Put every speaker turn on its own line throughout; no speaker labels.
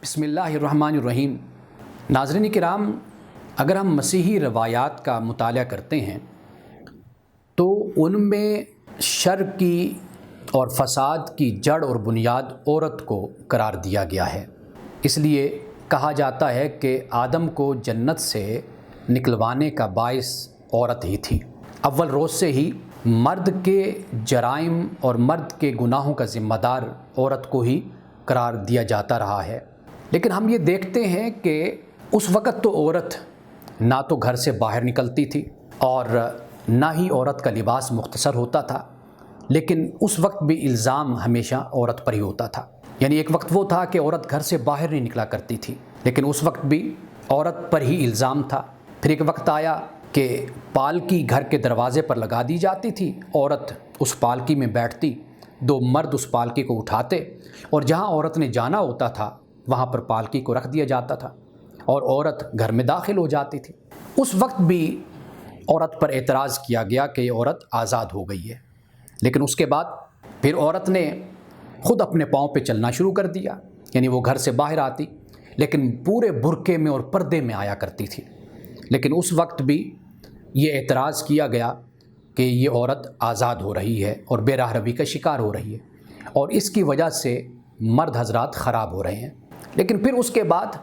بسم اللہ الرحمن الرحیم۔ ناظرین کرام، اگر ہم مسیحی روایات کا مطالعہ کرتے ہیں تو ان میں شر کی اور فساد کی جڑ اور بنیاد عورت کو قرار دیا گیا ہے۔ اس لیے کہا جاتا ہے کہ آدم کو جنت سے نکلوانے کا باعث عورت ہی تھی۔ اول روز سے ہی مرد کے جرائم اور مرد کے گناہوں کا ذمہ دار عورت کو ہی قرار دیا جاتا رہا ہے۔ لیکن ہم یہ دیکھتے ہیں کہ اس وقت تو عورت نہ تو گھر سے باہر نکلتی تھی اور نہ ہی عورت کا لباس مختصر ہوتا تھا، لیکن اس وقت بھی الزام ہمیشہ عورت پر ہی ہوتا تھا۔ یعنی ایک وقت وہ تھا کہ عورت گھر سے باہر نہیں نکلا کرتی تھی، لیکن اس وقت بھی عورت پر ہی الزام تھا۔ پھر ایک وقت آیا کہ پالکی گھر کے دروازے پر لگا دی جاتی تھی، عورت اس پالکی میں بیٹھتی، دو مرد اس پالکی کو اٹھاتے اور جہاں عورت نے جانا ہوتا تھا وہاں پر پالکی کو رکھ دیا جاتا تھا اور عورت گھر میں داخل ہو جاتی تھی۔ اس وقت بھی عورت پر اعتراض کیا گیا کہ یہ عورت آزاد ہو گئی ہے، لیکن اس کے بعد پھر عورت نے خود اپنے پاؤں پہ چلنا شروع کر دیا۔ یعنی وہ گھر سے باہر آتی لیکن پورے برقعے میں اور پردے میں آیا کرتی تھی، لیکن اس وقت بھی یہ اعتراض کیا گیا کہ یہ عورت آزاد ہو رہی ہے اور بے راہ روی کا شکار ہو رہی ہے اور اس کی وجہ سے مرد حضرات خراب ہو رہے ہیں۔ لیکن پھر اس کے بعد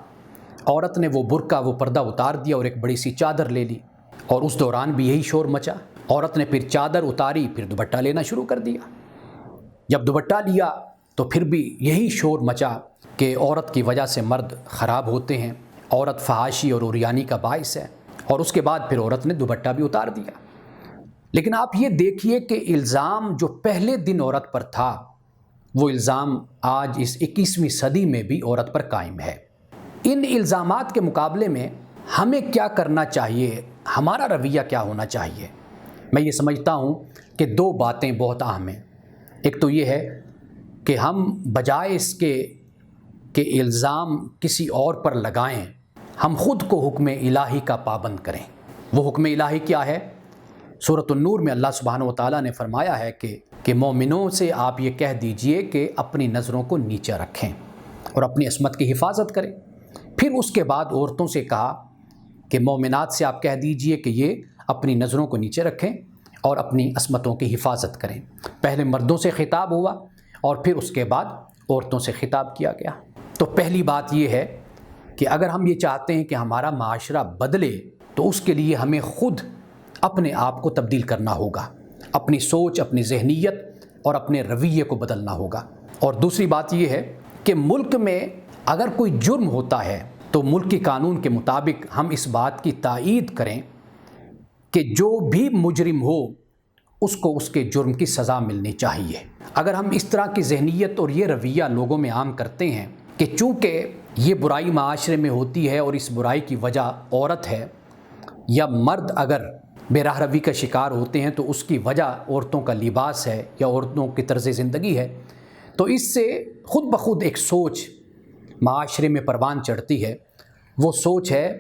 عورت نے وہ برقع وہ پردہ اتار دیا اور ایک بڑی سی چادر لے لی، اور اس دوران بھی یہی شور مچا۔ عورت نے پھر چادر اتاری، پھر دوپٹہ لینا شروع کر دیا۔ جب دوپٹہ لیا تو پھر بھی یہی شور مچا کہ عورت کی وجہ سے مرد خراب ہوتے ہیں، عورت فحاشی اور عریانی کا باعث ہے، اور اس کے بعد پھر عورت نے دوپٹہ بھی اتار دیا۔ لیکن آپ یہ دیکھیے کہ الزام جو پہلے دن عورت پر تھا وہ الزام آج اس 21ویں صدی میں بھی عورت پر قائم ہے۔ ان الزامات کے مقابلے میں ہمیں کیا کرنا چاہیے، ہمارا رویہ کیا ہونا چاہیے؟ میں یہ سمجھتا ہوں کہ دو باتیں بہت اہم ہیں۔ ایک تو یہ ہے کہ ہم بجائے اس کے کہ الزام کسی اور پر لگائیں، ہم خود کو حکم الہی کا پابند کریں۔ وہ حکم الہی کیا ہے؟ سورۃ النور میں اللہ سبحانہ و تعالیٰ نے فرمایا ہے کہ مومنوں سے آپ یہ کہہ دیجئے کہ اپنی نظروں کو نیچے رکھیں اور اپنی عصمت کی حفاظت کریں۔ پھر اس کے بعد عورتوں سے کہا کہ مومنات سے آپ کہہ دیجئے کہ یہ اپنی نظروں کو نیچے رکھیں اور اپنی عصمتوں کی حفاظت کریں۔ پہلے مردوں سے خطاب ہوا اور پھر اس کے بعد عورتوں سے خطاب کیا گیا۔ تو پہلی بات یہ ہے کہ اگر ہم یہ چاہتے ہیں کہ ہمارا معاشرہ بدلے تو اس کے لیے ہمیں خود اپنے آپ کو تبدیل کرنا ہوگا، اپنی سوچ، اپنی ذہنیت اور اپنے رویے کو بدلنا ہوگا۔ اور دوسری بات یہ ہے کہ ملک میں اگر کوئی جرم ہوتا ہے تو ملک کے قانون کے مطابق ہم اس بات کی تائید کریں کہ جو بھی مجرم ہو اس کو اس کے جرم کی سزا ملنی چاہیے۔ اگر ہم اس طرح کی ذہنیت اور یہ رویہ لوگوں میں عام کرتے ہیں کہ چونکہ یہ برائی معاشرے میں ہوتی ہے اور اس برائی کی وجہ عورت ہے، یا مرد اگر بے راہ روی کا شکار ہوتے ہیں تو اس کی وجہ عورتوں کا لباس ہے یا عورتوں کی طرز زندگی ہے، تو اس سے خود بخود ایک سوچ معاشرے میں پروان چڑھتی ہے۔ وہ سوچ ہے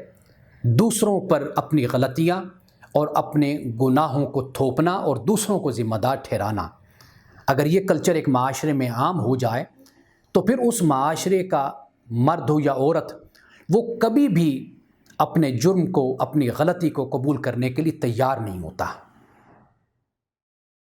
دوسروں پر اپنی غلطیاں اور اپنے گناہوں کو تھوپنا اور دوسروں کو ذمہ دار ٹھہرانا۔ اگر یہ کلچر ایک معاشرے میں عام ہو جائے تو پھر اس معاشرے کا مرد ہو یا عورت وہ کبھی بھی اپنے جرم کو، اپنی غلطی کو قبول کرنے کے لیے تیار نہیں ہوتا۔